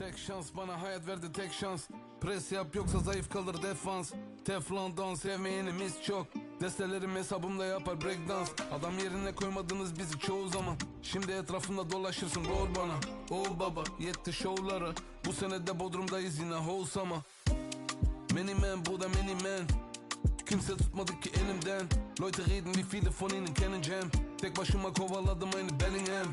tek şans, bana hayat verdi tek şans. Pres yap yoksa zayıf kalır defans. Teflon don, sevmeyenimiz çok. Destelerim hesabımda yapar breakdance. Adam yerine koymadınız bizi çoğu zaman. Şimdi etrafımda dolaşırsın rol bana. Oh baba yetti şovlara. Bu sene de Bodrum'dayız yine wholesome. Many man, bu da many man. Kimse tutmadı ki elimden. Leute reden wie viele von ihnen kennen Jam. Tek başıma kovaladım aynı Bellingham.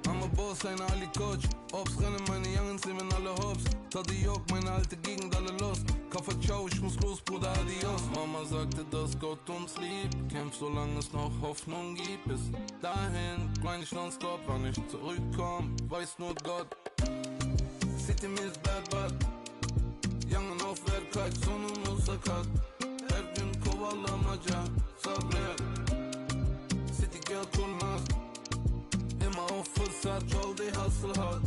I'm a boss, eine Ali Koç. Ops rennen, meine Youngens nehmen alle hops. Tadı yok, meine alte Gegend alle los. Kafa ciao, ich muss los, Bruder, adios. Mama sagte, dass Gott uns liebt. Kämpf, solange es noch Hoffnung gibt. Bis dahin, grind ich nonstop, wann ich zurückkomm, weiß nur Gott. City ist bad, bad. Yangın of ver kaç, sonumuz sakat. Her gün kovalamaca, sabret. City gel kurnaz. Immer auf fırsat, yol die hustle hard.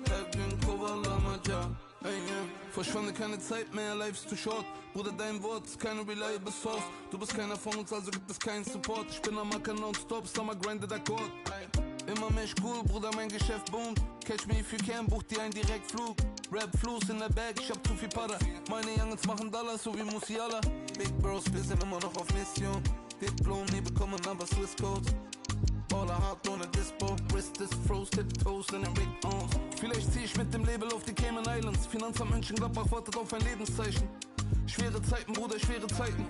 Her gün kovalamaca, aynen. Verschwende keine Zeit mehr, life is too short. Bruder, dein Wort ist keine reliable source. Du bist keiner von uns, also gibt es keinen Support. Ich bin am Acker nonstop, Summer grinded Akkord. Immer meşgul, Bruder, mein Geschäft boomt. Catch me if you can, buch dir einen Direktflug. Rap Fluss in der Bag, ich hab zu viel Para. Meine Youngins machen Dollar, so wie Musiala. Big Bros, wir sind immer noch auf Mission. Diplom, nie bekommen aber Swiss Codes. Baller hart ohne Dispo, Wrist ist froze, Tiptoes in den Big Bones. Vielleicht zieh ich mit dem Label auf die Cayman Islands. Finanzamt Mönchengladbach wartet auf ein Lebenszeichen. Schwere Zeiten, Bruder, schwere Zeiten.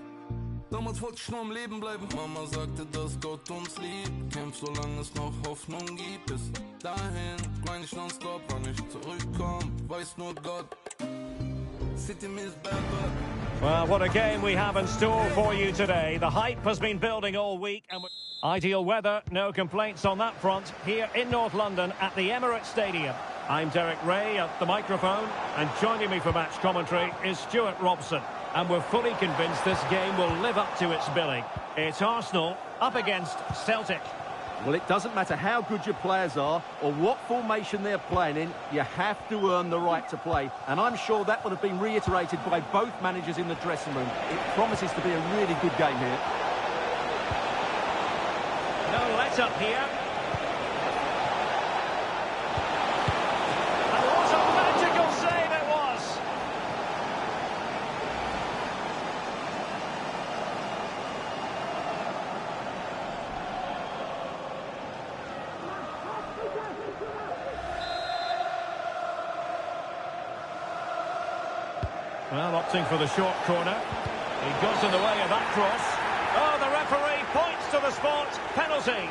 Damals wollte ich nur am Leben bleiben. Mama sagte, dass Gott uns liebt. Kämpf, solange es noch Hoffnung gibt. Bis dahin, grind ich nonstop, wann ich zurückkomm, weiß nur Gott. City is bad, but... Well, what a game we have in store for you today. The hype has been building all week. And ideal weather, no complaints on that front, here in North London at the Emirates Stadium. I'm Derek Ray at the microphone, and joining me for match commentary is Stuart Robson. And we're fully convinced this game will live up to its billing. It's Arsenal up against Celtic. Well, it doesn't matter how good your players are or what formation they're playing in, you have to earn the right to play. And I'm sure that would have been reiterated by both managers in the dressing room. It promises to be a really good game here. No let-up here. And what a magical save it was! Well, opting for the short corner. He got in the way of that cross. Oh, the referee points to the spot. Penalty.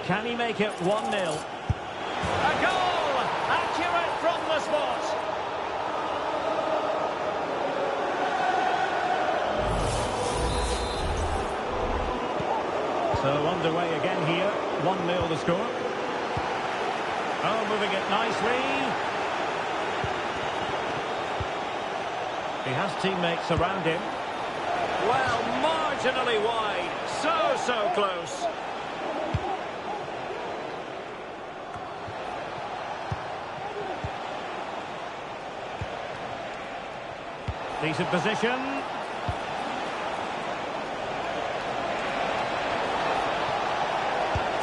Can he make it 1-0? A goal! Accurate from the spot. So underway again here, 1-0 the score. Oh, moving it nicely. He has teammates around him. Well, marginally wide. So close. Decent position.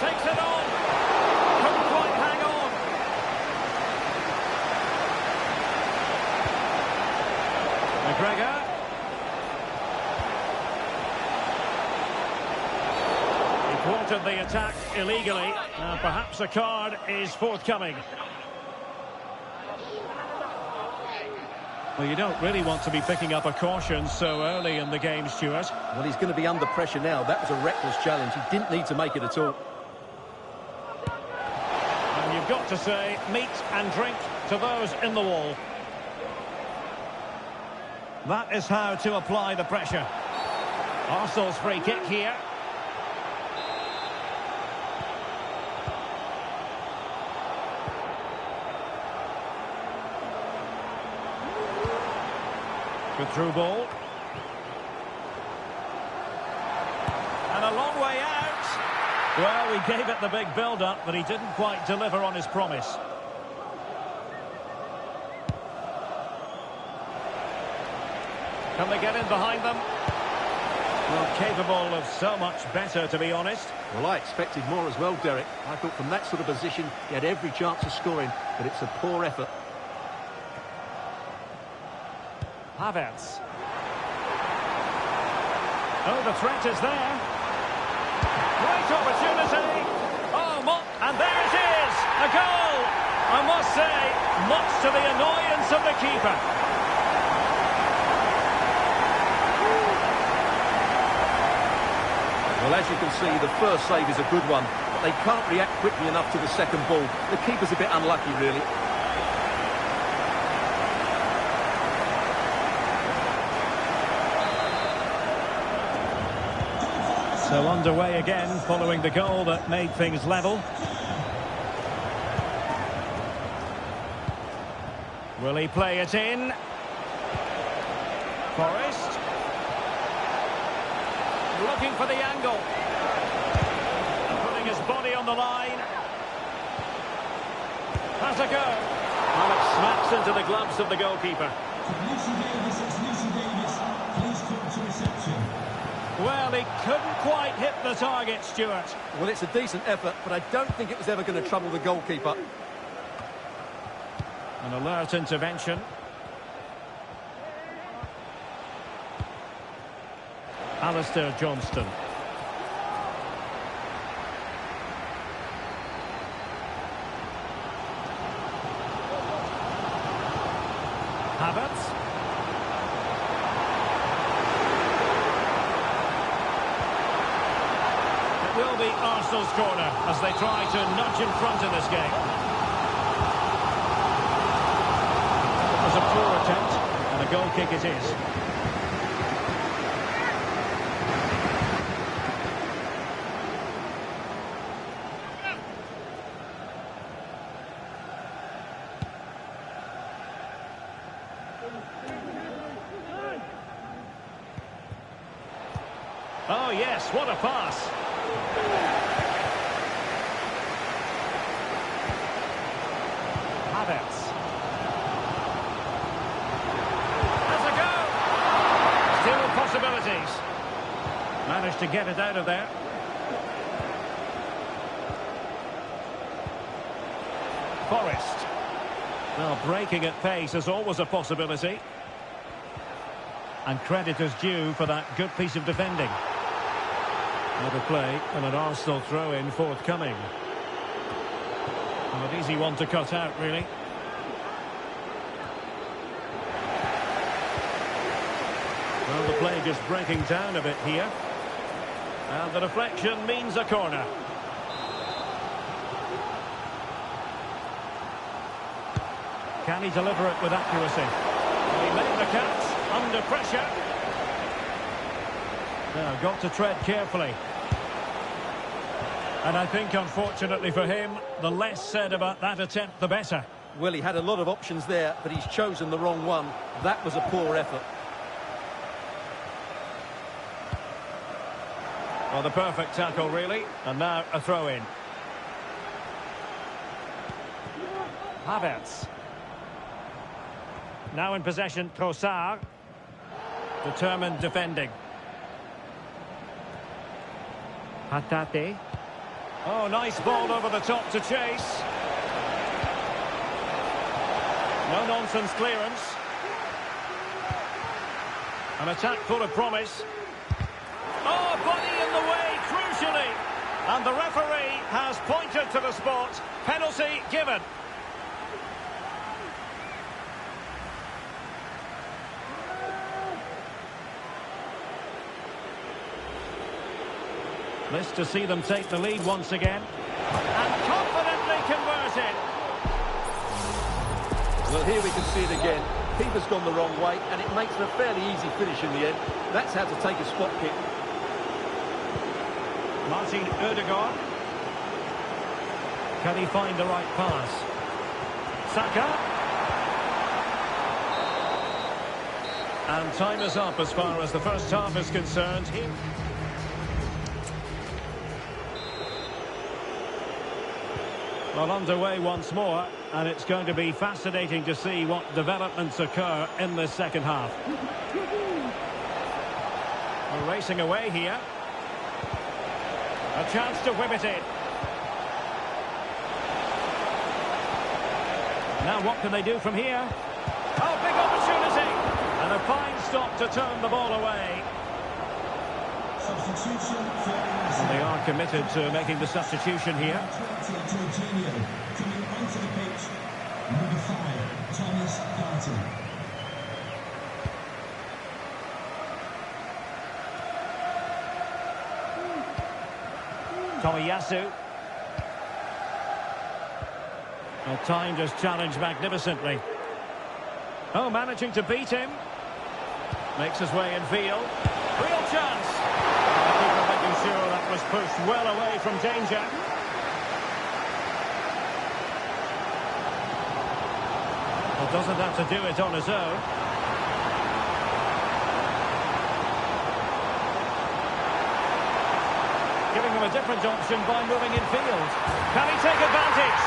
Takes it on. Couldn't quite hang on. McGregor. He thwarted the attack illegally. Perhaps a card is forthcoming. Well, you don't really want to be picking up a caution so early in the game, Stuart. Well, he's going to be under pressure now. That was a reckless challenge. He didn't need to make it at all. And you've got to say, meat and drink to those in the wall. That is how to apply the pressure. Arsenal's free kick here. Good through ball. And a long way out. Well, he gave it the big build-up, but he didn't quite deliver on his promise. Can they get in behind them? Well, capable of so much better, to be honest. Well, I expected more as well, Derek. I thought from that sort of position, he had every chance of scoring, but it's a poor effort. Havertz. Oh, the threat is there. Great opportunity. Oh, and there it is, a goal. I must say, much to the annoyance of the keeper. Well, as you can see, the first save is a good one, but they can't react quickly enough to the second ball. The keeper's a bit unlucky, really. So underway again, following the goal that made things level. Will he play it in? Forrest. Looking for the angle. Putting his body on the line. Has a go. Well, it smacks into the gloves of the goalkeeper. Well, he couldn't quite hit the target, Stuart. Well, it's a decent effort, but I don't think it was ever going to trouble the goalkeeper. An alert intervention. Alistair Johnston. Havertz. It will be Arsenal's corner as they try to nudge in front in this game. It was a poor attempt and a goal kick it is. Oh yes, what a pass. Havertz. Has a go. Still possibilities. Managed to get it out of there. Forrest. Well, breaking at pace is always a possibility. And credit is due for that good piece of defending. Another play and an Arsenal throw-in forthcoming. Well, an easy one to cut out, really. Well, the play just breaking down a bit here. And the deflection means a corner. Can he deliver it with accuracy? Well, he made the catch under pressure. Now, got to tread carefully. And I think, unfortunately for him, the less said about that attempt, the better. Well, he had a lot of options there, but he's chosen the wrong one. That was a poor effort. Well, the perfect tackle, really. And now a throw-in. Havertz. Now in possession, Trossard. Determined defending. Hatate. Oh, nice ball over the top to chase. No-nonsense clearance. An attack full of promise. Oh, body in the way, crucially. And the referee has pointed to the spot. Penalty given. This to see them take the lead once again. And confidently converted. Well, here we can see it again. Keeper's gone the wrong way, and it makes it a fairly easy finish in the end. That's how to take a spot kick. Martin Ødegaard. Can he find the right pass? Saka. And time is up as far as the first half is concerned. Here. Well, underway once more, and it's going to be fascinating to see what developments occur in this second half. We're racing away here. A chance to whip it in. Now what can they do from here? Oh, big opportunity! And a fine stop to turn the ball away. Substitution for And they are committed to making the substitution here. Jorginho coming onto the pitch. Number 5, Thomas Partey. Tomiyasu. Well, timed his challenge magnificently. Oh, managing to beat him. Makes his way in field. Real chance. The keeper making sure that was pushed well away from danger. Well, doesn't have to do it on his own. Giving him a different option by moving in field. Can he take advantage?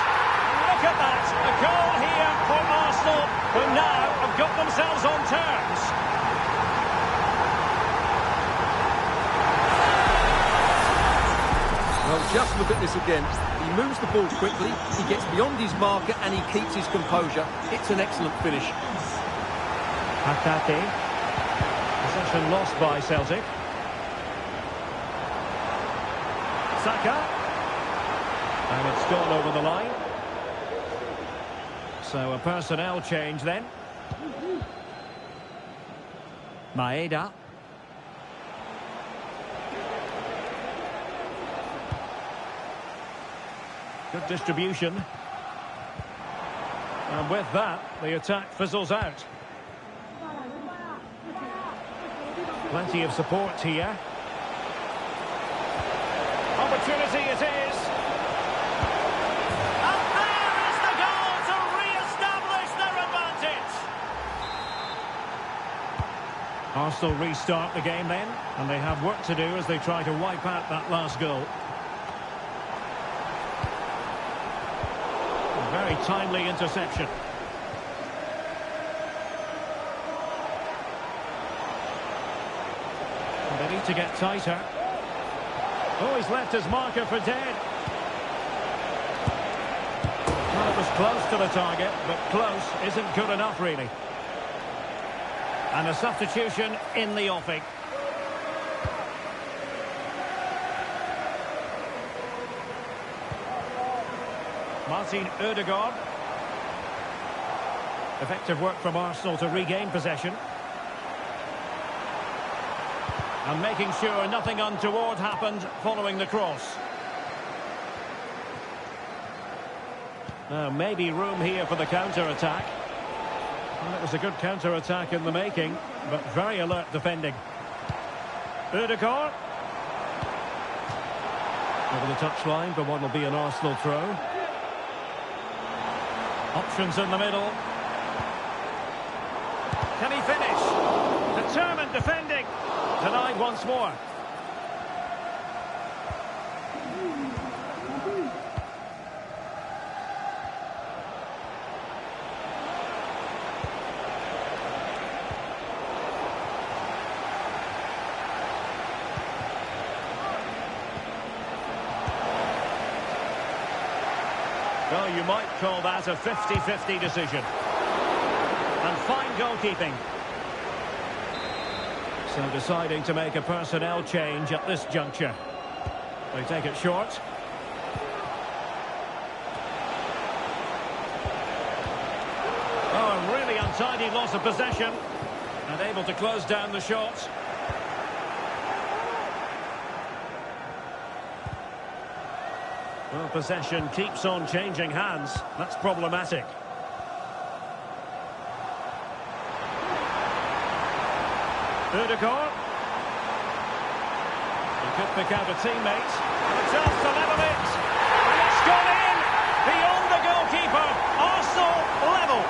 Look at that! A goal here for Arsenal, who now have got themselves on terms. Well, just look at this again. He moves the ball quickly, he gets beyond his marker and he keeps his composure. It's an excellent finish. Hatate. Possession lost by Celtic. Saka. And it's gone over the line. So a personnel change then. Maeda. Good distribution. And with that, the attack fizzles out. Plenty of support here. Opportunity it is. And there is the goal to re-establish their advantage. Arsenal restart the game then, and they have work to do as they try to wipe out that last goal. A very timely interception. And they need to get tighter. Oh, he's left his marker for dead. Well, it was close to the target, but close isn't good enough, really. And a substitution in the offing. Martin Ødegaard. Effective work from Arsenal to regain possession. And making sure nothing untoward happened following the cross. Now, maybe room here for the counter-attack. Well, it was a good counter-attack in the making, but very alert defending. Ødegaard. Over the touchline, but one will be an Arsenal throw. Options in the middle. Can he finish? Determined defending. Denied once more. Well, you might call that a 50-50 decision. And fine goalkeeping. So deciding to make a personnel change at this juncture. They take it short. Oh, a really untidy loss of possession. And able to close down the shot. Well, possession keeps on changing hands. That's problematic. Ødegaard. He could pick out a teammate. A chance to level it. And it's gone in! Beyond the goalkeeper. Arsenal level.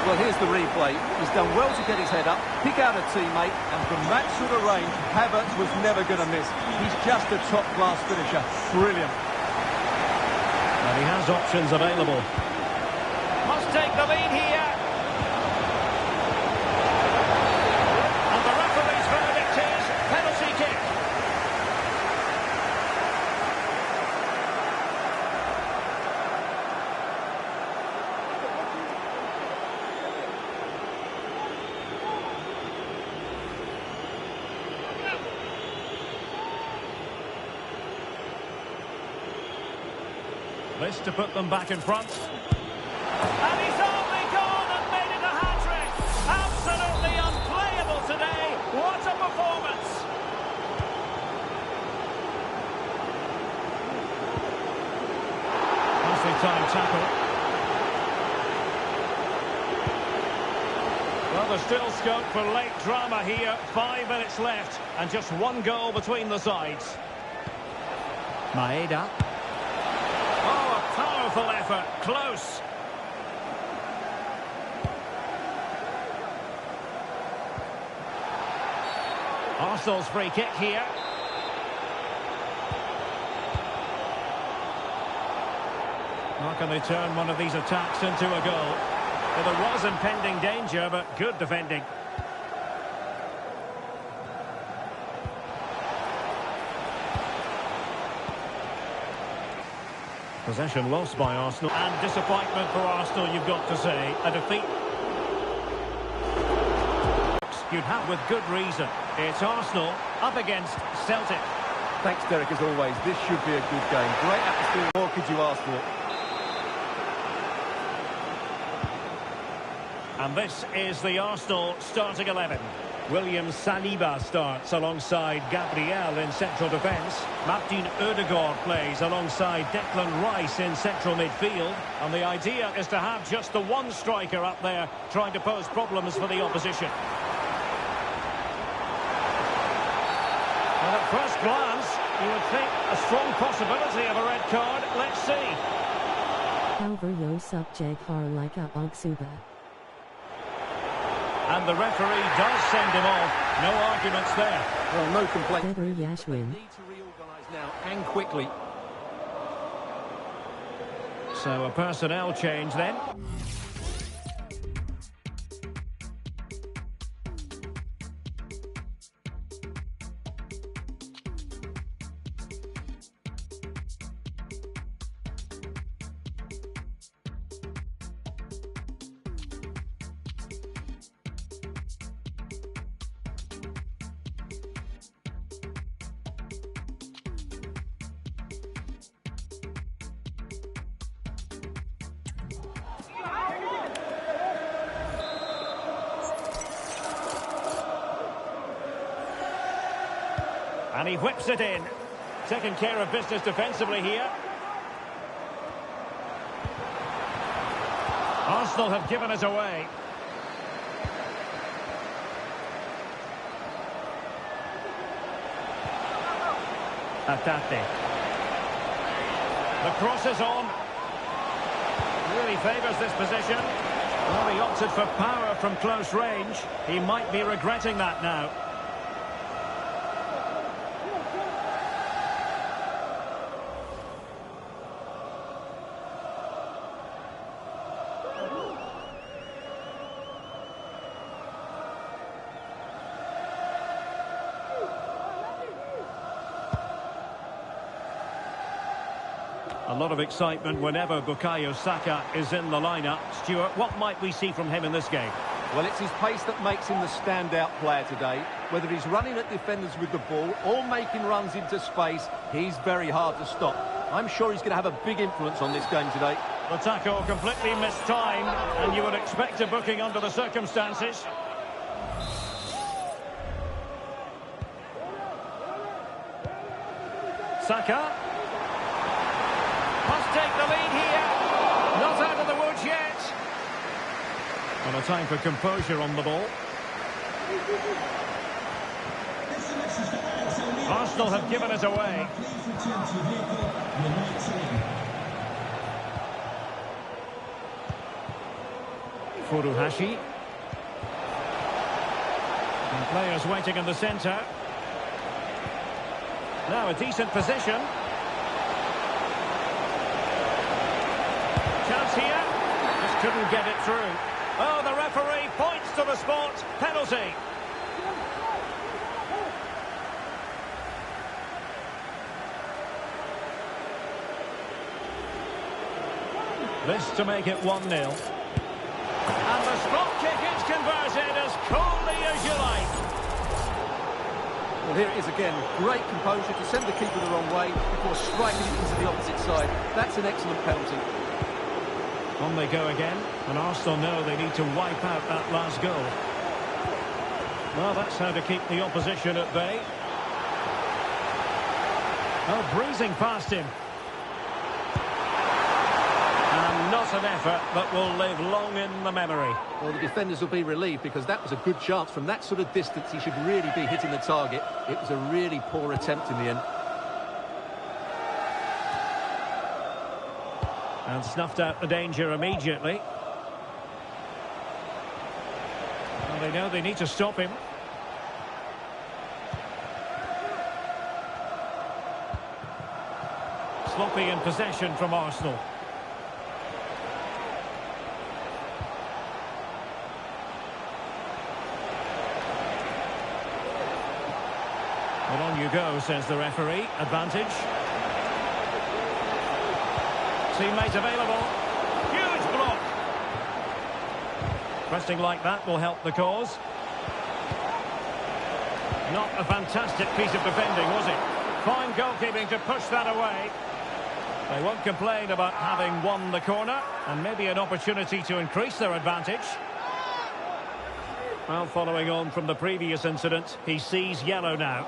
Well, here's the replay. He's done well to get his head up, pick out a teammate, and from that sort of range, Havertz was never going to miss. He's just a top-class finisher. Brilliant. And he has options available. Must take the lead here. And the referee's verdict is penalty kick. This to put them back in front. And he's only gone and made it a hat-trick. Absolutely unplayable today. What a performance. Nicely timed tackle. Well, there's still scope for late drama here. 5 minutes left and just one goal between the sides. Maeda. Oh, a powerful effort. Close. Arsenal's free kick here. How can they turn one of these attacks into a goal? Well, there was impending danger, but good defending. Possession lost by Arsenal. And disappointment for Arsenal, you've got to say. A defeat. You'd have with good reason. It's Arsenal up against Celtic. Thanks, Derek, as always. This should be a good game. Great atmosphere. What could you ask for? And this is the Arsenal starting 11. William Saliba starts alongside Gabriel in central defence. Martin Odegaard plays alongside Declan Rice in central midfield. And the idea is to have just the one striker up there trying to pose problems for the opposition. And at first glance, you would think a strong possibility of a red card. Let's see. Calvario Subject Harlika Ogsuba. And the referee does send him off. No arguments there. Well, no complaint. Pedro Yashwin. Need to reorganise now and quickly. So a personnel change then. And he whips it in. Taking care of business defensively here. Arsenal have given us away. Atate. The cross is on. Really favours this position. Well, he opted for power from close range. He might be regretting that now. A lot of excitement whenever Bukayo Saka is in the lineup. Stuart, what might we see from him in this game? Well, it's his pace that makes him the standout player today. Whether he's running at defenders with the ball or making runs into space, he's very hard to stop. I'm sure he's going to have a big influence on this game today. The tackle completely mistimed, and you would expect a booking under the circumstances. Saka must take the lead here. Not out of the woods yet. And a time for composure on the ball. Arsenal have given us away. Furuhashi. And players waiting in the centre. Now a decent position. Chance here. Just Couldn't get it through. Oh, the referee points to the spot. Penalty. This to make it 1-0. And the spot kick is converted as coolly as you like. Well, here it is again. Great composure to send the keeper the wrong way before striking it into the opposite side. That's an excellent penalty. On they go again, and Arsenal know they need to wipe out that last goal. Well, that's how to keep the opposition at bay. Oh, breezing past him. And not an effort that will live long in the memory. Well, the defenders will be relieved because that was a good chance. From that sort of distance, he should really be hitting the target. It was a really poor attempt in the end. And snuffed out the danger immediately. Well, they know they need to stop him. Sloppy in possession from Arsenal. Well, on you go, says the referee. Advantage. Teammate available. Huge block. Pressing like that will help the cause. Not a fantastic piece of defending, was it? Fine goalkeeping to push that away. They won't complain about having won the corner, and maybe an opportunity to increase their advantage. Well, following on from the previous incident, he sees yellow now.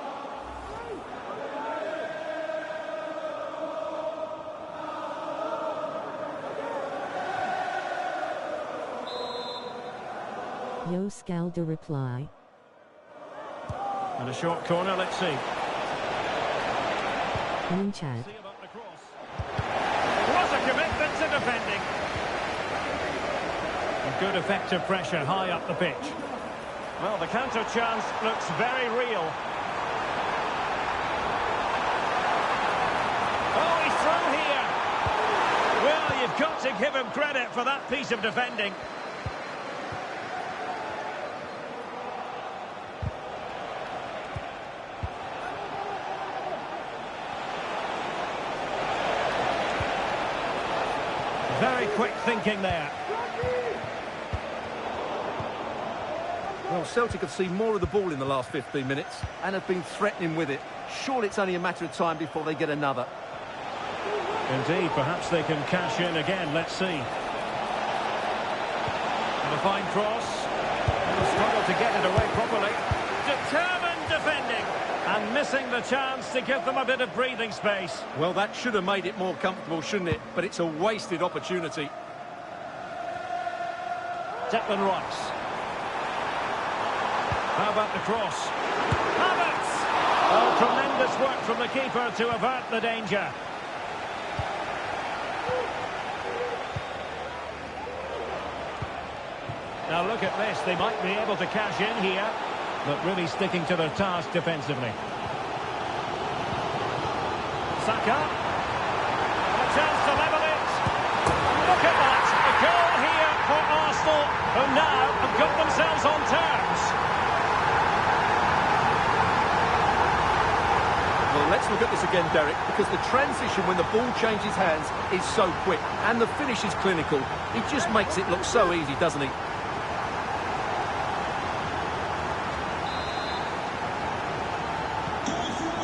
Yo Scalda reply. And a short corner, let's see. Moonchad. See about the cross. What a commitment to defending. A good effective pressure high up the pitch. Well, the counter chance looks very real. Oh, he's through here. Well, you've got to give him credit for that piece of defending. Very quick thinking there. Well, Celtic have seen more of the ball in the last 15 minutes and have been threatening with it. Surely it's only a matter of time before they get another. Indeed, perhaps they can cash in again. Let's see. And a fine cross. And struggle to get it away properly. Determined defending. And missing the chance to give them a bit of breathing space. Well, that should have made it more comfortable, shouldn't it? But it's a wasted opportunity. Declan Rice. How about the cross? Havertz! Oh, tremendous work from the keeper to avert the danger. Now look at this, they might be able to cash in here, but really sticking to their task defensively. Saka. A chance to level it. Look at that, a goal here for Arsenal, who now have got themselves on terms. Well, let's look at this again, Derek, because the transition when the ball changes hands is so quick, and the finish is clinical. He just makes it look so easy, doesn't he?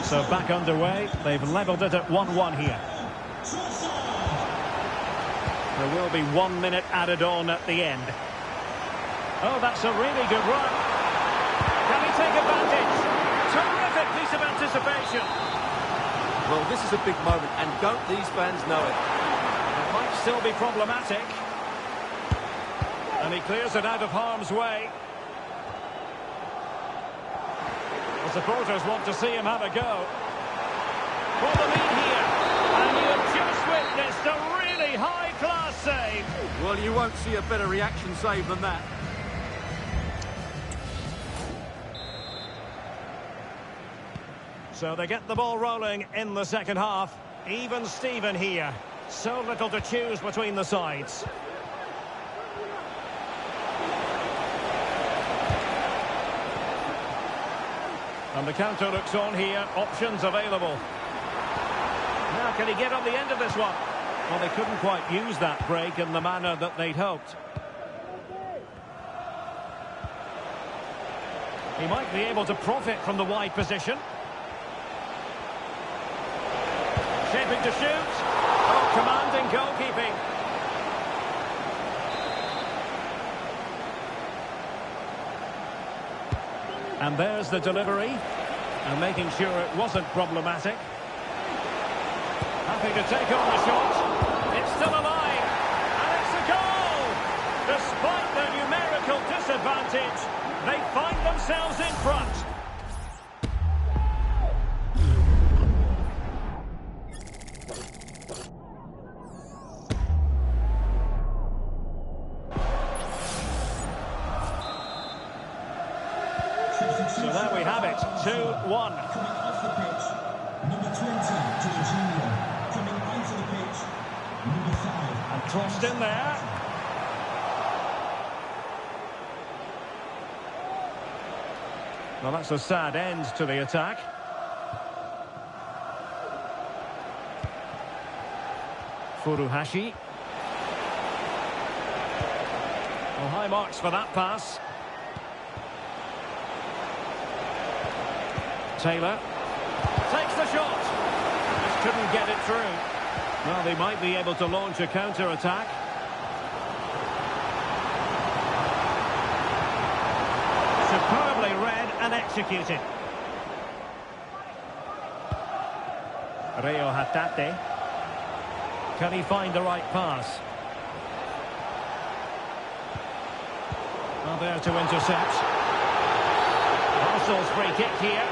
So back underway, they've levelled it at 1-1 here. There will be 1 minute added on at the end. Oh, that's a really good run. Can he take advantage? Terrific piece of anticipation. Well, this is a big moment, and don't these fans know it? It might still be problematic. And he clears it out of harm's way. The supporters want to see him have a go. For the lead here. And you have just witnessed a really high-class save. Well, you won't see a better reaction save than that. So they get the ball rolling in the second half. Even Steven here. So little to choose between the sides. And the counter looks on here. Options available. Now, can he get on the end of this one? Well, they couldn't quite use that break in the manner that they'd hoped. He might be able to profit from the wide position. Shaping to shoot. Oh, commanding goalkeeping. And there's the delivery. And making sure it wasn't problematic. Happy to take on the shot. It's still alive. And it's a goal! Despite their numerical disadvantage, they find themselves in front. So there we have it, 2-1. Coming off the pitch, number 20, Jorginho. Coming onto the pitch, number 5. And crossed in there. Well, that's a sad end to the attack. Furuhashi. Well, high marks for that pass. Taylor takes the shot. Just couldn't get it through. Well, they might be able to launch a counter-attack. Superbly read and executed. Reo Hatate. Can he find the right pass? Well, there to intercept. Arsenal's free kick here.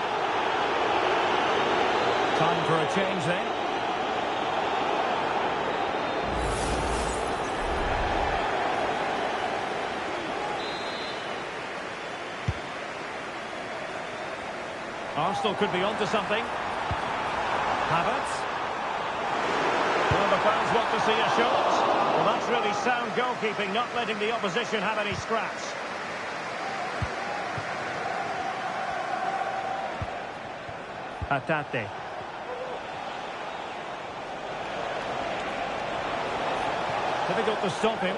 Time for a change then. Arsenal could be onto something. Havertz. Well, the fans want to see a shot. Well, that's really sound goalkeeping, not letting the opposition have any scraps. Hatate. Difficult to stop him.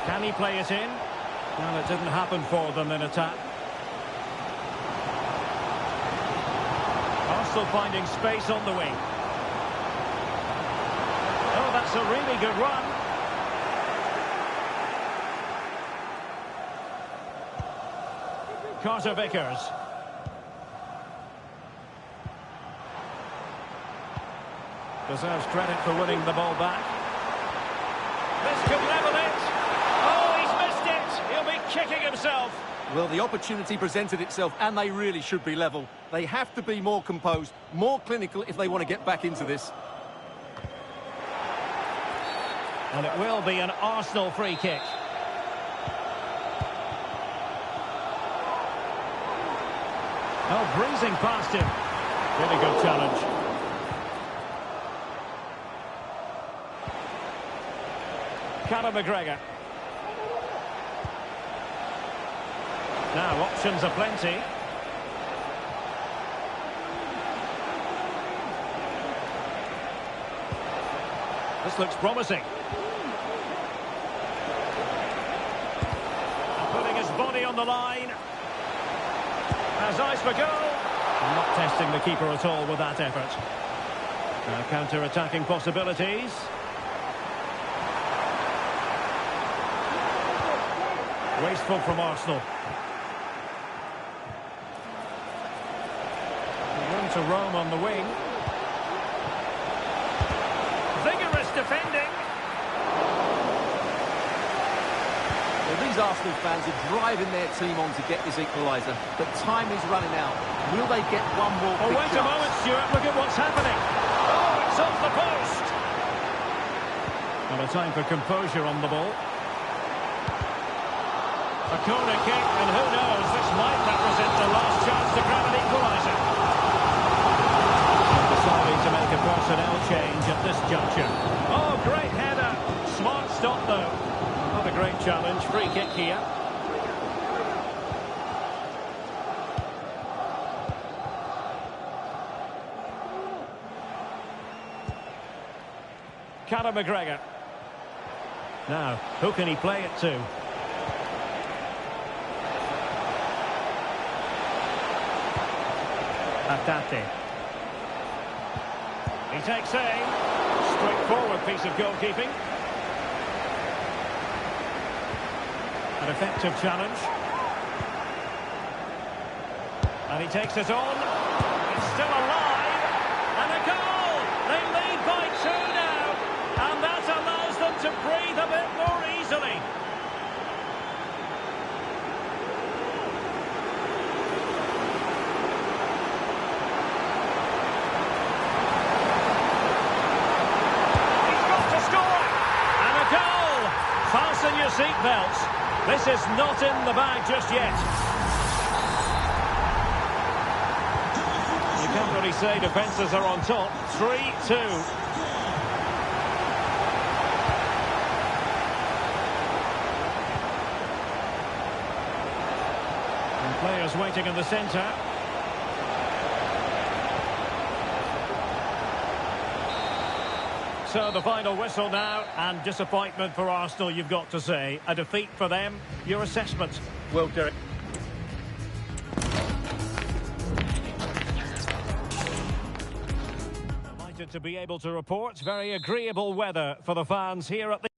Can he play it in? Well, it didn't happen for them in attack. Arsenal finding space on the wing. Oh, that's a really good run. Carter Vickers. Deserves credit for winning the ball back. This could level it. Oh, he's missed it. He'll be kicking himself. Well, the opportunity presented itself, and they really should be level. They have to be more composed, more clinical if they want to get back into this. And it will be an Arsenal free kick. Oh, breezing past him. Really good challenge. Callum McGregor. Now, options are plenty. This looks promising. Putting his body on the line. Has eyes for goal. Not testing the keeper at all with that effort. Now, counter-attacking possibilities. Wasteful from Arsenal. Room to roam on the wing. Vigorous defending. Well, these Arsenal fans are driving their team on to get this equaliser, but time is running out. Will they get one more Oh, big wait a chance? moment, Stuart. Look at what's happening. Oh, it's off the post. And a time for composure on the ball. A corner kick, and who knows, this might represent the last chance to grab an equaliser. Deciding to make a personnel change at this juncture. Oh, great header. Smart stop, though. Not a great challenge. Free kick here. Conor McGregor. Now, who can he play it to? Hatate. He takes aim. Straightforward piece of goalkeeping. An effective challenge. And he takes it on. It's still alive. And a goal! They lead by 2 now. And that allows them to breathe a bit more easily. He's got to score! And a goal! Fasten your seatbelts. This is not in the bag just yet. You can't really say defences are on top. 3-2. And players waiting in the centre. So the final whistle now, and disappointment for Arsenal, you've got to say. A defeat for them. Your assessment? Well, Derek. Delighted to be able to report very agreeable weather for the fans here at the...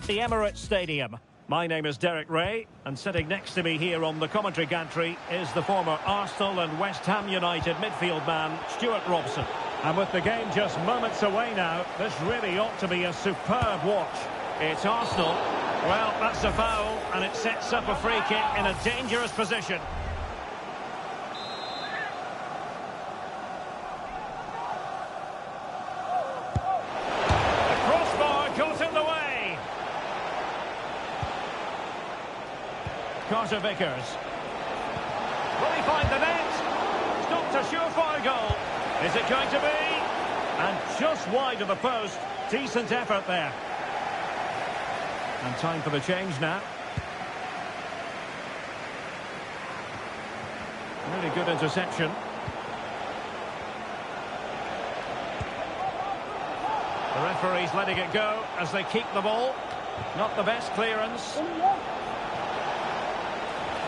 the Emirates Stadium. My name is Derek Ray, and sitting next to me here on the commentary gantry is the former Arsenal and West Ham United midfield man, Stuart Robson. And with the game just moments away now, this really ought to be a superb watch. It's Arsenal. Well, that's a foul, and it sets up a free kick in a dangerous position. Carter Vickers. Will he find the net? It's not a surefire goal. Is it going to be? And just wide of the post. Decent effort there. And time for the change now. Really good interception. The referee's letting it go as they keep the ball. Not the best clearance.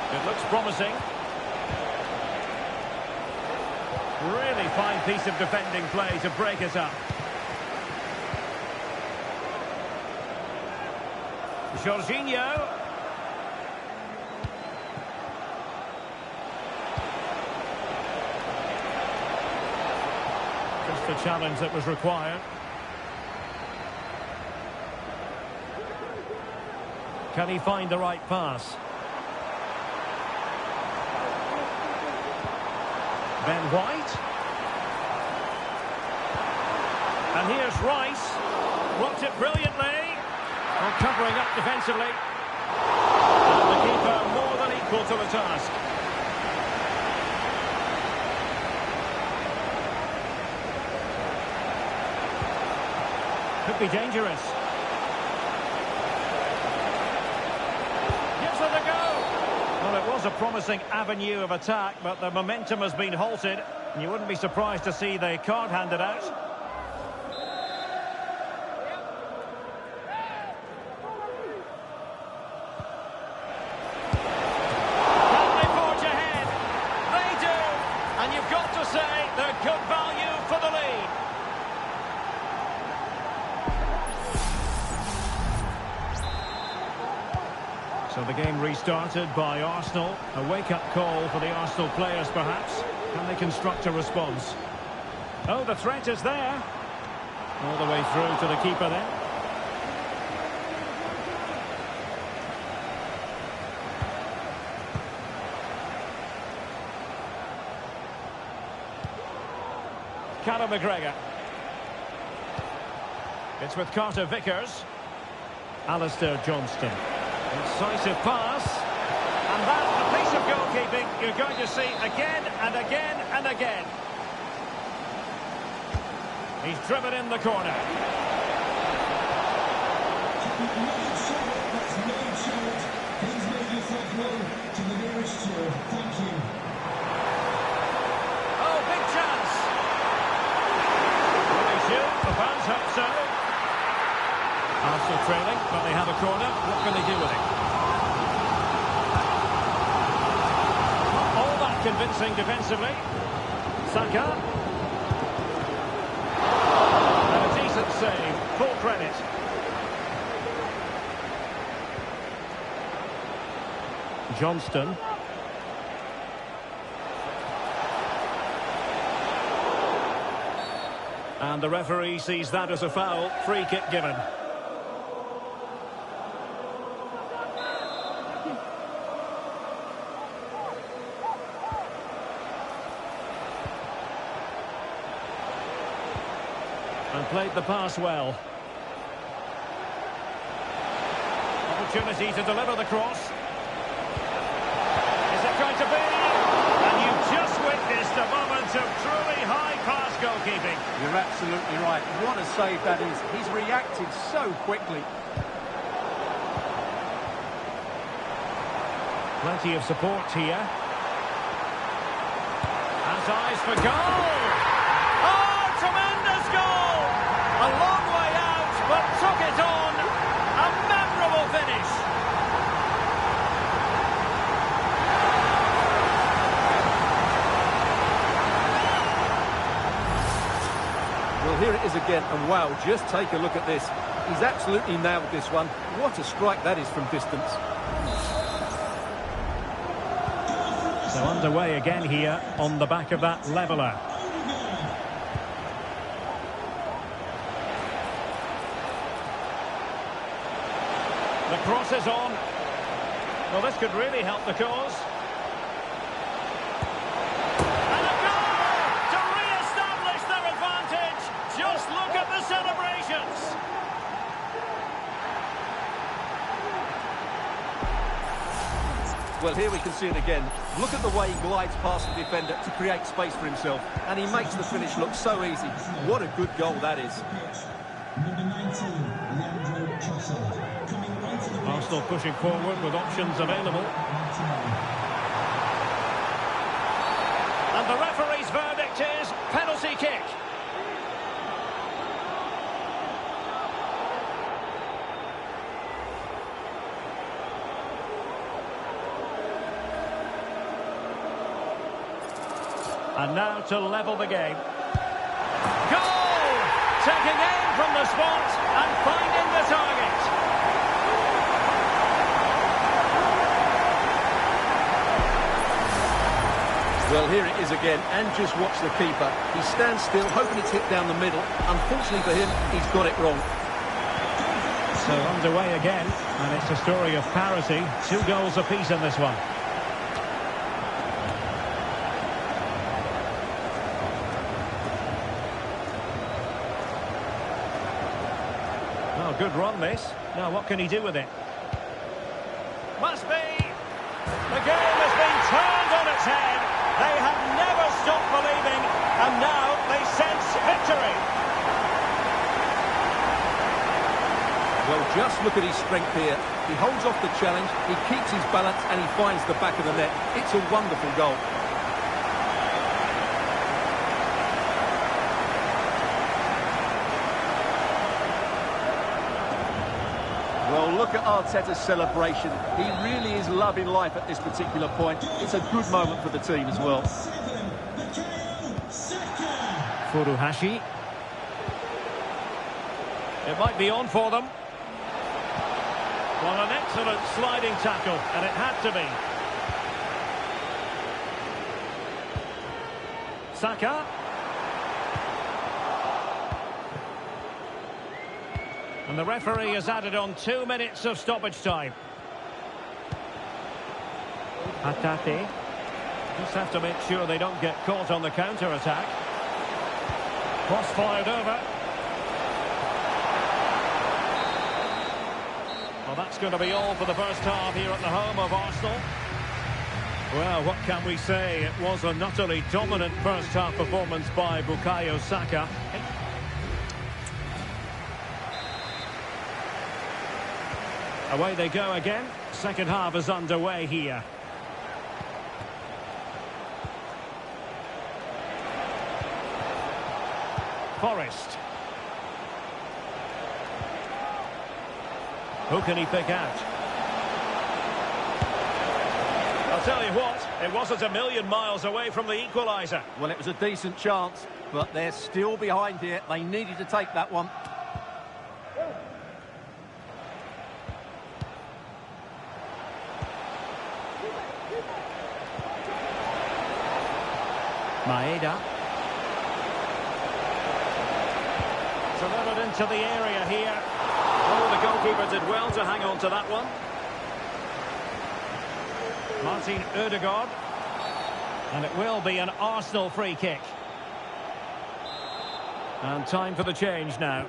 It looks promising. Really fine piece of defending play to break it up. Jorginho. Just the challenge that was required. Can he find the right pass? Ben White. And here's Rice. Blocked it brilliantly. Well, covering up defensively. And the keeper more than equal to the task. Could be dangerous. Gives it a go. Well, it was a promising avenue of attack, but the momentum has been halted. And you wouldn't be surprised to see the card handed out. Can they forge ahead? They do. And you've got to say they're good value for the lead. So the game restarted by Arsenal. A wake-up call for the Arsenal players, perhaps. Can they construct a response? Oh, the threat is there. All the way through to the keeper then. Conor McGregor. It's with Carter Vickers. Alistair Johnston. Incisive pass. And that, a piece of goalkeeping you're going to see again and again and again. He's driven in the corner. Please make yourself known to the nearest chair. Thank you. Oh, big chance. Will they shoot? The fans hope so. Arsenal trailing, but they have a corner. What can they do with it? Not all that convincing defensively. Saka. And a decent save. Full credit. Johnston. And the referee sees that as a foul. Free kick given. And played the pass well. Opportunity to deliver the cross. Is it going to be? And you've just witnessed a moment of truly high-class goalkeeping. You're absolutely right. What a save that is. He's reacted so quickly. Plenty of support here. Has eyes for goal! Oh, tremendous goal! A long way out, but took it on. A memorable finish. Well, here it is again, and wow, just take a look at this. He's absolutely nailed this one. What a strike that is from distance. So underway again here on the back of that leveller. The cross is on. Well, this could really help the cause. And a goal to re-establish their advantage. Just look at the celebrations. Well, here we can see it again. Look at the way he glides past the defender to create space for himself. And he makes the finish look so easy. What a good goal that is. Number 19, Leandro Trossard. Coming right to the pitch. Arsenal pushing forward with options available. And the referee's verdict is penalty kick. And now to level the game. Goal! Taking aim from the spot and finding the target. Well, here it is again, and just watch the keeper. He stands still, hoping it's hit down the middle. Unfortunately for him, he's got it wrong. So underway again, and it's a story of parity. 2 goals apiece in this one. Oh, good run this. Now what can he do with it? Must be! The game has been turned on its head. They have never stopped believing, and now they sense victory. Well, just look at his strength here. He holds off the challenge, he keeps his balance, and he finds the back of the net. It's a wonderful goal. Well, look at Arteta's celebration. He really is loving life at this particular point. It's a good moment for the team as well. Furuhashi. It might be on for them. Well, an excellent sliding tackle, and it had to be. Saka. And the referee has added on 2 minutes of stoppage time. Hatate. Just have to make sure they don't get caught on the counter-attack. Cross fired over. that's going to be all for the first half here at the home of Arsenal. Well, what can we say? It was an utterly dominant first half performance by Bukayo Saka. Away they go again. Second half is underway here. Forrest. Who can he pick out? I'll tell you what, it wasn't a million miles away from the equaliser. Well, it was a decent chance, but they're still behind here. They needed to take that one. Maeda. Delivered into the area here. Oh, the goalkeeper did well to hang on to that one. Martin Ødegaard. And it will be an Arsenal free kick. And time for the change now.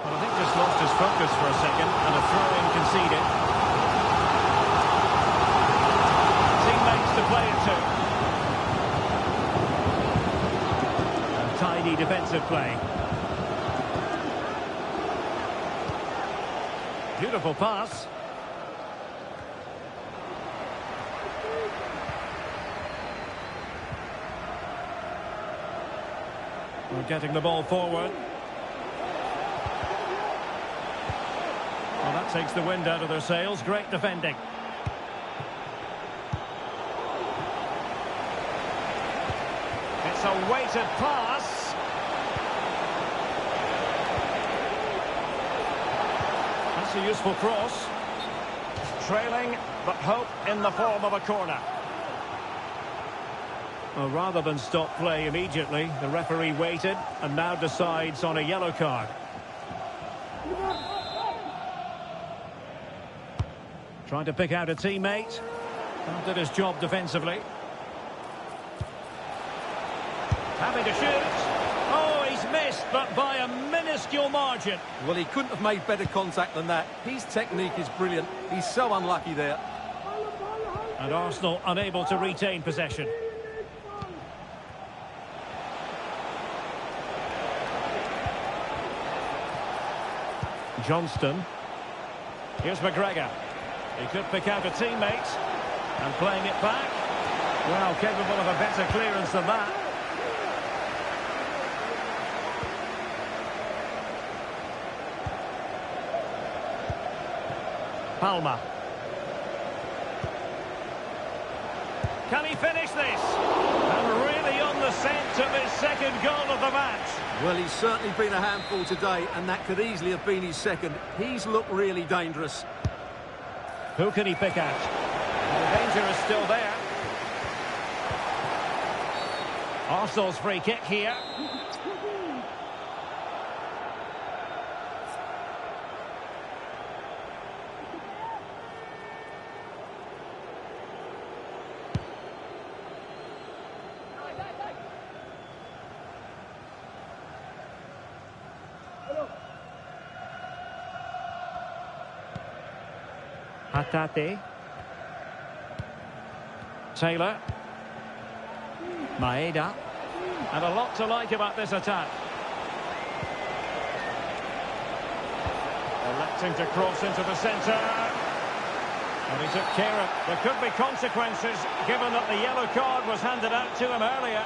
Well, I think just lost his focus for a second and a throw-in conceded. Teammates to play it to. And tidy defensive play. Beautiful pass. We're getting the ball forward. Well, that takes the wind out of their sails. Great defending. It's a weighted pass. That's a useful cross. Trailing, but hope in the form of a corner. Well, rather than stop play immediately, the referee waited and now decides on a yellow card. Trying to pick out a teammate. Did his job defensively. Having to shoot. Oh, he's missed, but by a minuscule margin. Well, he couldn't have made better contact than that. His technique is brilliant. He's so unlucky there. And Arsenal unable to retain possession. Johnston. Here's McGregor. He could pick out a teammate. And playing it back. Well, capable of a better clearance than that. Palmer. Can he finish this? And really on the scent of his second goal of the match. Well, he's certainly been a handful today, and that could easily have been his second. He's looked really dangerous. Who can he pick out? The danger is still there. Arsenal's free kick here. Hatate. Taylor. Maeda. And a lot to like about this attack. Electing to cross into the centre. And he took care of it. There could be consequences given that the yellow card was handed out to him earlier.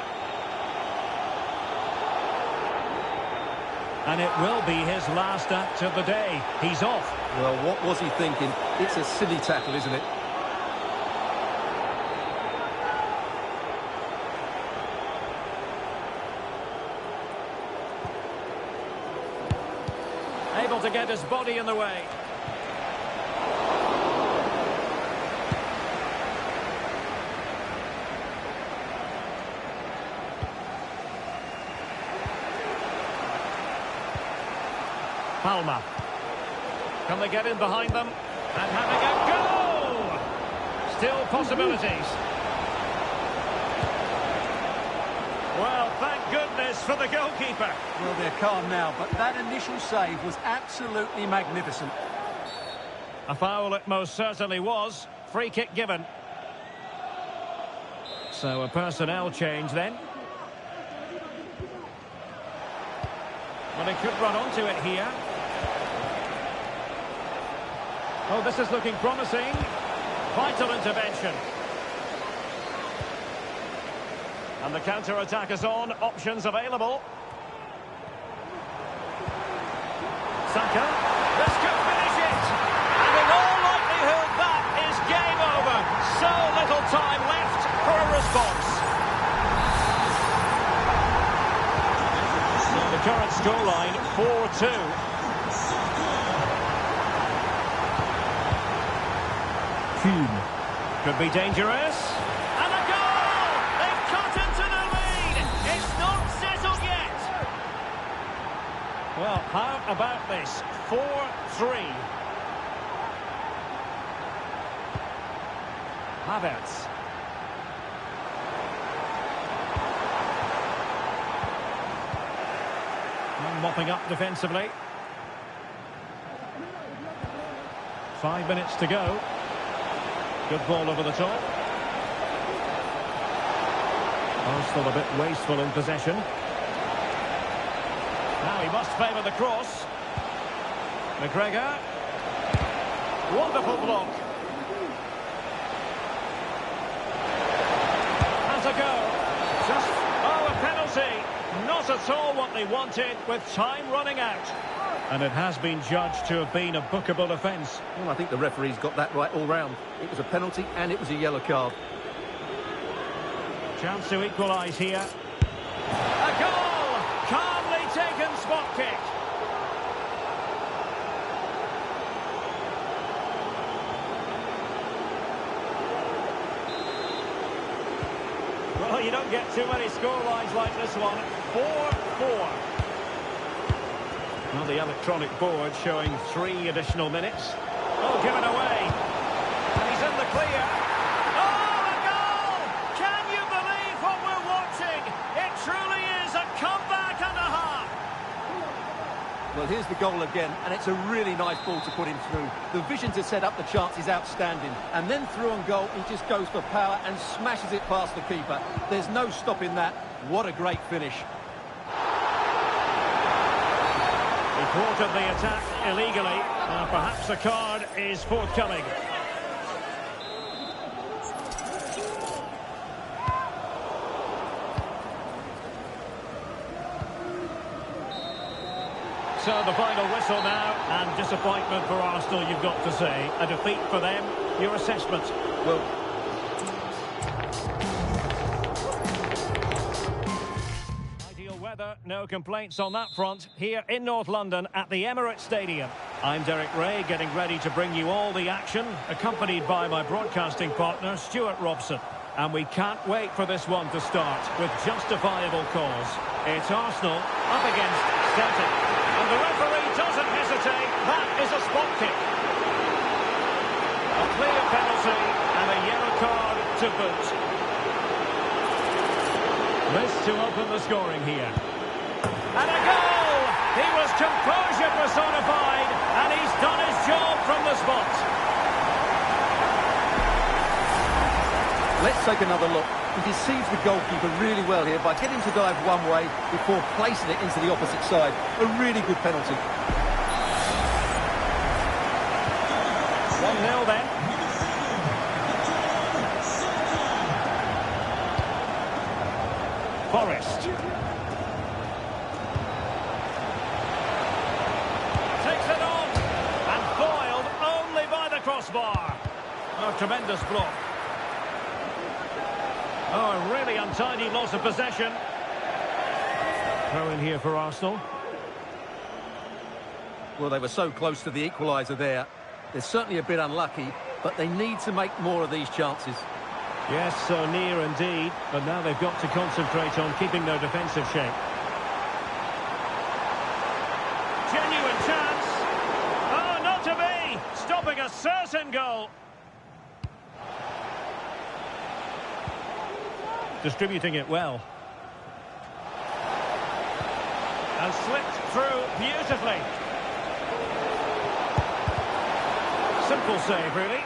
And it will be his last act of the day. He's off. Well, what was he thinking? It's a silly tackle, isn't it? Able to get his body in the way. Palmer. Can they get in behind them? And having a goal! Still possibilities. Well, thank goodness for the goalkeeper. Well, they're calm now, but that initial save was absolutely magnificent. A foul it most certainly was. Free kick given. So a personnel change then. Well, he could run onto it here. Oh, this is looking promising. Vital intervention. And the counter-attack is on. Options available. Saka. This could finish it. And in all likelihood, that is game over. So little time left for a response. So the current scoreline, 4-2. Could be dangerous. And a goal! They've cut into the lead. It's not settled yet. Well, how about this? 4-3. Havertz. Mopping up defensively. 5 minutes to go. Good ball over the top. Arsenal a bit wasteful in possession. Now he must favour the cross. McGregor. Wonderful block. Has a go. Just, a penalty. Not at all what they wanted with time running out. And it has been judged to have been a bookable offence. Well, I think the referee's got that right all round. It was a penalty and it was a yellow card. Chance to equalise here. A goal! Calmly taken spot kick. Well, you don't get too many scorelines like this one. 4-4. Well, the electronic board showing 3 additional minutes. Oh, given away. And he's in the clear. Oh, a goal! Can you believe what we're watching? It truly is a comeback and a half. Well, here's the goal again, and it's a really nice ball to put him through. The vision to set up the chance is outstanding. And then through on goal, he just goes for power and smashes it past the keeper. There's no stopping that. What a great finish. He thwarted the attack illegally. Perhaps a card is forthcoming. So the final whistle now, and disappointment for Arsenal, you've got to say. A defeat for them. Your assessment? Well, no complaints on that front here in North London at the Emirates Stadium. I'm Derek Ray, getting ready to bring you all the action, accompanied by my broadcasting partner Stuart Robson. And we can't wait for this one to start with justifiable cause. It's Arsenal up against Celtic. And the referee doesn't hesitate. That is a spot kick. A clear penalty and a yellow card to boot. This to open the scoring here. And a goal! He was composure personified, and he's done his job from the spot. let's take another look. He deceives the goalkeeper really well here by getting to dive one way before placing it into the opposite side. A really good penalty. 1-0 then. Forest. Takes it on. And foiled only by the crossbar. Oh, tremendous block. Oh, a really untidy loss of possession. Throw in here for Arsenal. Well, they were so close to the equaliser there. They're certainly a bit unlucky, but they need to make more of these chances. Yes, so near indeed, but now they've got to concentrate on keeping their defensive shape. Genuine chance. Oh, not to be. Stopping a certain goal. Distributing it well. And slipped through beautifully. Simple save, really.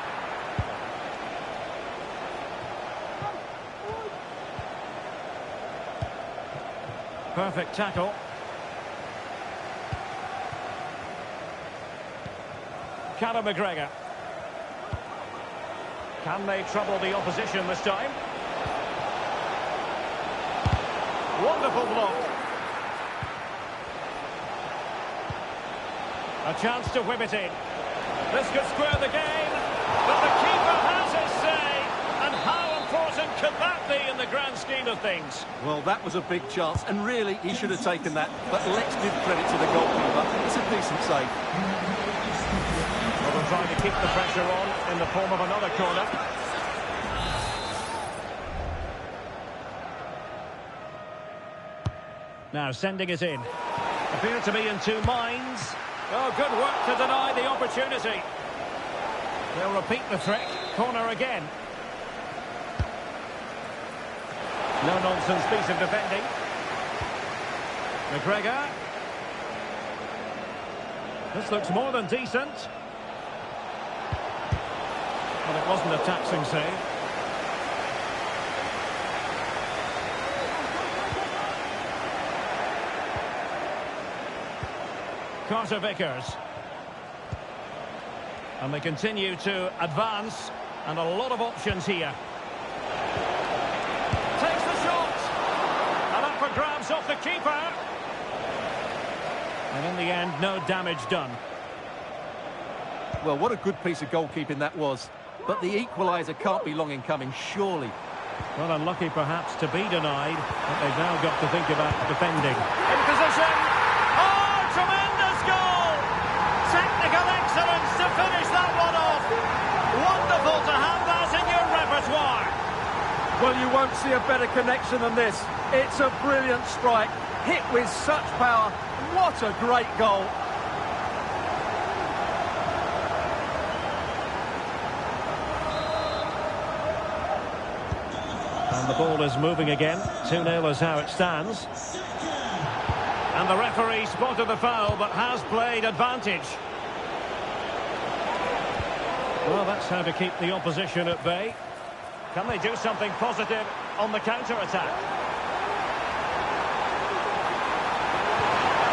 Perfect tackle. Conor McGregor. Can they trouble the opposition this time? Wonderful block. A chance to whip it in. This could square the game, but the keeper has his say. And how important could that be in the grand scheme of things? Well, that was a big chance, and really, he should have taken that. But let's give credit to the goalkeeper. It's a decent save. Well, they're trying to keep the pressure on in the form of another corner. Now sending it in. Appear to be in two minds. Oh, good work to deny the opportunity. They'll repeat the trick. Corner again. No-nonsense piece of defending. McGregor. This looks more than decent. Well, it wasn't a taxing save. Carter Vickers. And they continue to advance, and a lot of options here. Takes the shot! And up for grabs off the keeper. And in the end, no damage done. Well, what a good piece of goalkeeping that was. But the equaliser can't be long in coming, surely. Well, unlucky perhaps to be denied, but they've now got to think about defending. In position! Oh, tremendous goal! Technical excellence to finish that one off. Wonderful to have that in your repertoire. Well, you won't see a better connection than this. It's a brilliant strike, hit with such power. What a great goal. And the ball is moving again. 2-0 is how it stands. And the referee spotted the foul, but has played advantage. Well, that's how to keep the opposition at bay. Can they do something positive on the counter-attack?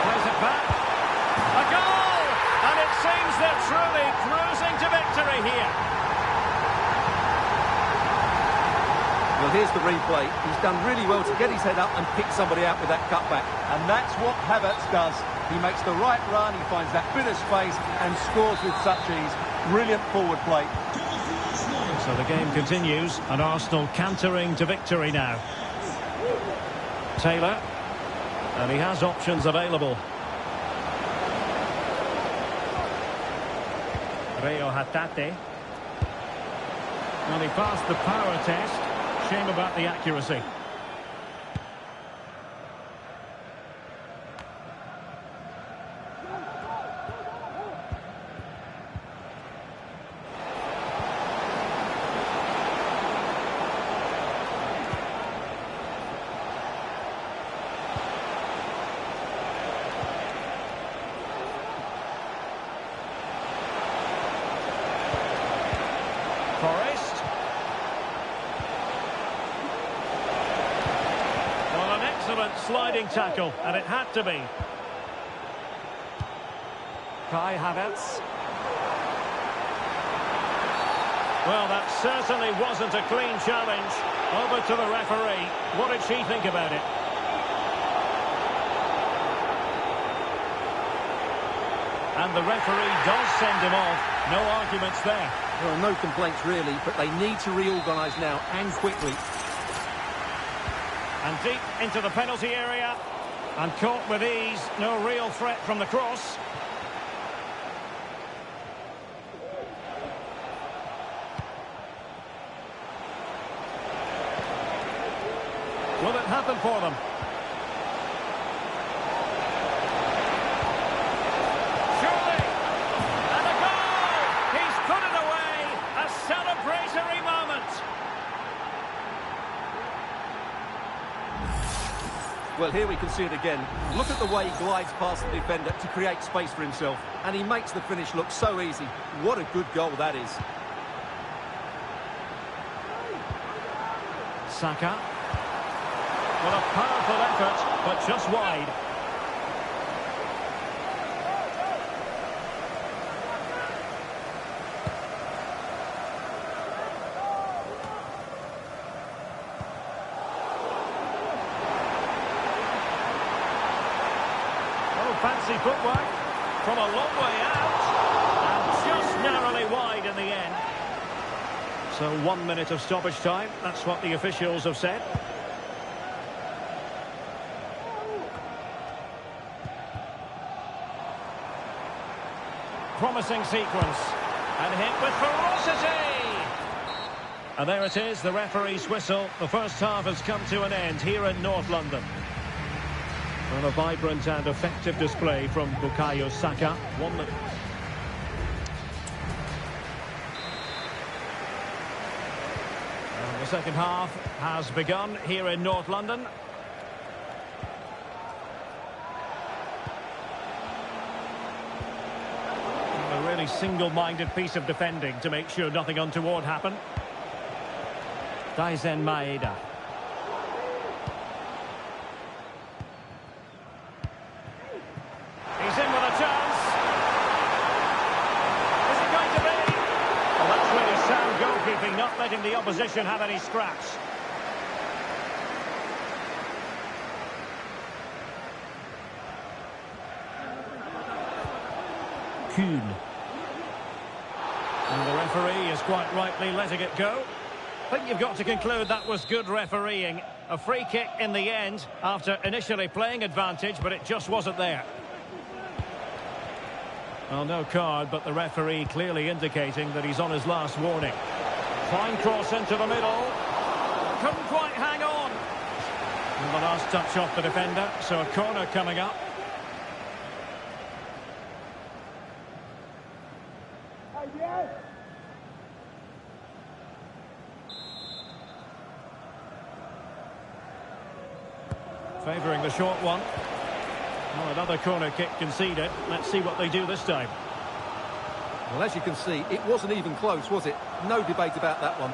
Plays it back. A goal! And it seems they're truly cruising to victory here. Well, here's the replay. He's done really well to get his head up and pick somebody out with that cutback. And that's what Havertz does. He makes the right run, he finds that bit of space and scores with such ease. Brilliant forward play. So the game continues, and Arsenal cantering to victory now. Taylor. And he has options available. Reo Hatate. Well, he passed the power test. Shame about the accuracy. Forrest. Well, an excellent sliding tackle, and it had to be. Kai Havertz. Well, that certainly wasn't a clean challenge. Over to the referee. What did she think about it? And the referee does send him off. No arguments there. Well, no complaints really, but they need to reorganise now and quickly. And deep into the penalty area. And caught with ease. No real threat from the cross. Will it happen for them? Surely! And a goal! He's put it away! A celebratory moment! Well, here we can see it again. Look at the way he glides past the defender to create space for himself. And he makes the finish look so easy. What a good goal that is. Saka. What a powerful effort, but just wide. Fancy footwork from a long way out, and just narrowly wide in the end. So 1 minute of stoppage time, that's what the officials have said. Promising sequence, and hit with ferocity! And there it is, the referee's whistle. The first half has come to an end here in North London. And a vibrant and effective display from Bukayo Saka. 1 minute. And the second half has begun here in North London. A really single-minded piece of defending to make sure nothing untoward happened. Daizen Maeda. He's in with a chance. Is it going to be? Well, that's really sound goalkeeping, not letting the opposition have any scraps. Kuhn. And the referee is quite rightly letting it go. I think you've got to conclude that was good refereeing. A free kick in the end after initially playing advantage, but it just wasn't there. Well, no card, but the referee clearly indicating that he's on his last warning. Fine cross into the middle. Couldn't quite hang on. And the last touch off the defender, so a corner coming up. Favouring the short one. Oh, another corner kick conceded. Let's see what they do this time. Well, as you can see, it wasn't even close, was it? No debate about that one.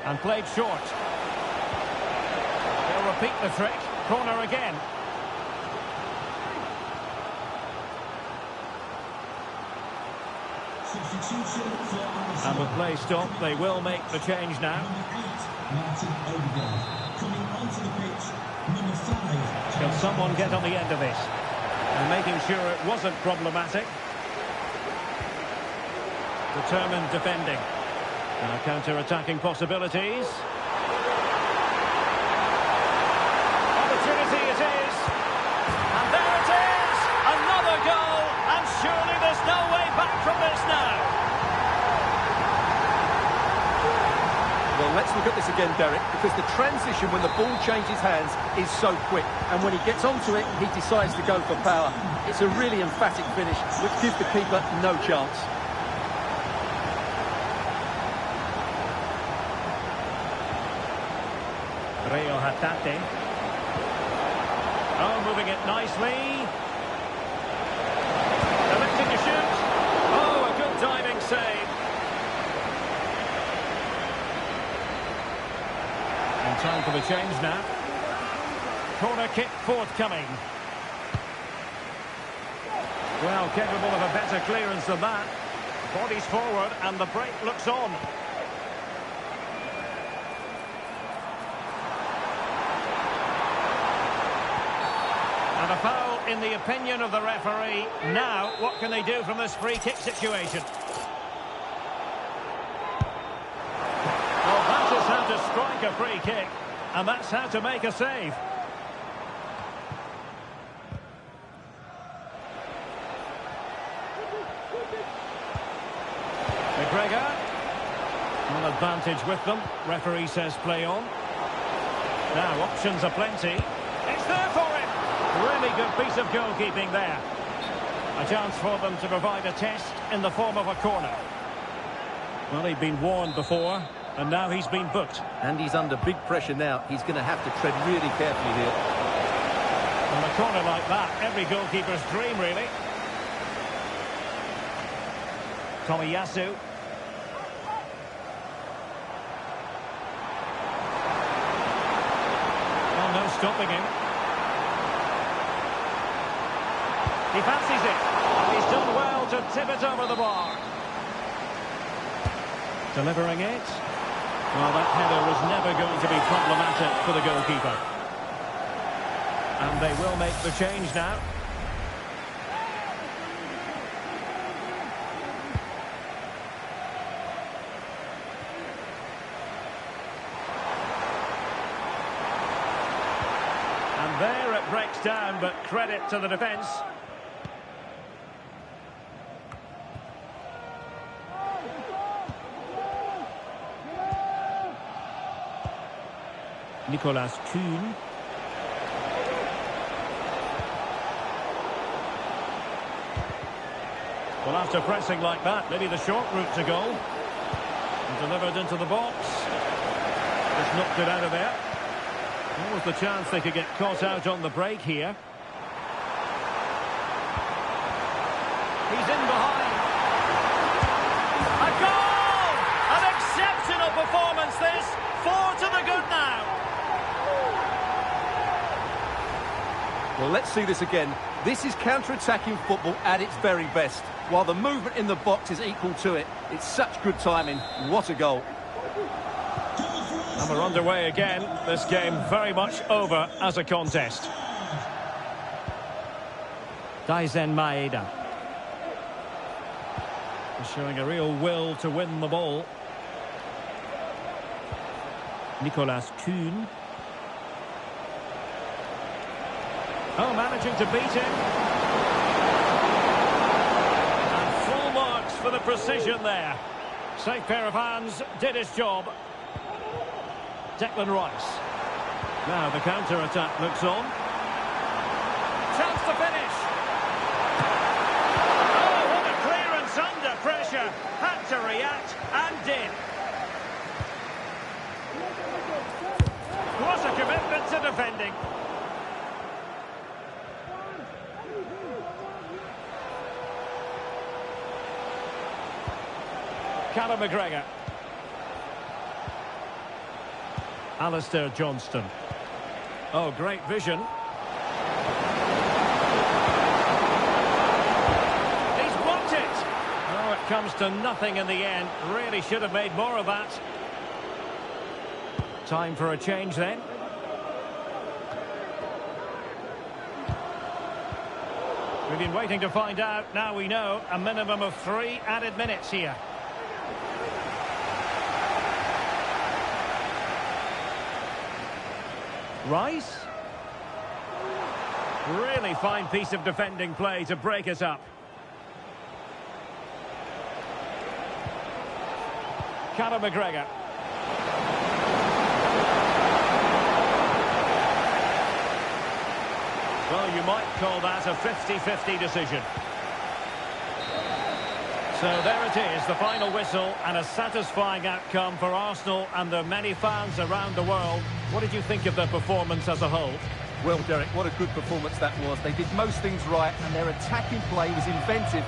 And played short. They'll repeat the trick. Corner again. And with play stopped, they will make the change now. Can someone get on the end of this? And making sure it wasn't problematic. Determined defending. Now counter-attacking possibilities. Opportunity it is. And there it is! Another goal! And surely there's no way back from this now. Well, let's look at this again, Derek, because the transition when the ball changes hands is so quick. And when he gets onto it, he decides to go for power. It's a really emphatic finish, which gives the keeper no chance. Reo Hatate. Oh, moving it nicely. Electing to shoot. Oh, a good diving save. And time for the change now. Corner kick forthcoming. Well, capable of a better clearance than that. Bodies forward and the break looks on. And a foul in the opinion of the referee. Now, what can they do from this free kick situation? Well, that is how to strike a free kick. And that's how to make a save. McGregor. One advantage with them. Referee says play on. Now, options are plenty. It's there for him. Really good piece of goalkeeping there. A chance for them to provide a test in the form of a corner. Well, he'd been warned before, and now he's been booked. And he's under big pressure now. He's going to have to tread really carefully here. And a corner like that, every goalkeeper's dream, really. Tomiyasu. Oh, no stopping him. He fancies it. And he's done well to tip it over the bar. Delivering it. Well, that header was never going to be problematic for the goalkeeper. And they will make the change now. And there it breaks down, but credit to the defence. Nicolas Kuhn. Well, after pressing like that, maybe the short route to goal. And delivered into the box. Just knocked it out of there. What was the chance they could get caught out on the break here? He's in behind. A goal! An exceptional performance this. 4 to the good now. Well, let's see this again. This is counter-attacking football at its very best. While the movement in the box is equal to it. It's such good timing. What a goal. And we're underway again. This game very much over as a contest. Daizen Maeda. Showing a real will to win the ball. Nicolas Kuhn. Oh, managing to beat him. And full marks for the precision there. Safe pair of hands, did his job. Declan Rice. Now the counter-attack looks on. Chance to finish. Oh, what a clearance under pressure. Had to react and did. What a commitment to defending. Callum McGregor. Alistair Johnston. Oh, great vision. He's blocked it. Oh, it comes to nothing in the end. Really should have made more of that. Time for a change then. We've been waiting to find out. Now we know a minimum of 3 added minutes here. Rice. Really fine piece of defending play to break us up. Callum McGregor. Well, you might call that a 50-50 decision. So there it is, the final whistle, and a satisfying outcome for Arsenal and their many fans around the world. What did you think of their performance as a whole? Well, Derek, what a good performance that was. They did most things right, and their attacking play was inventive.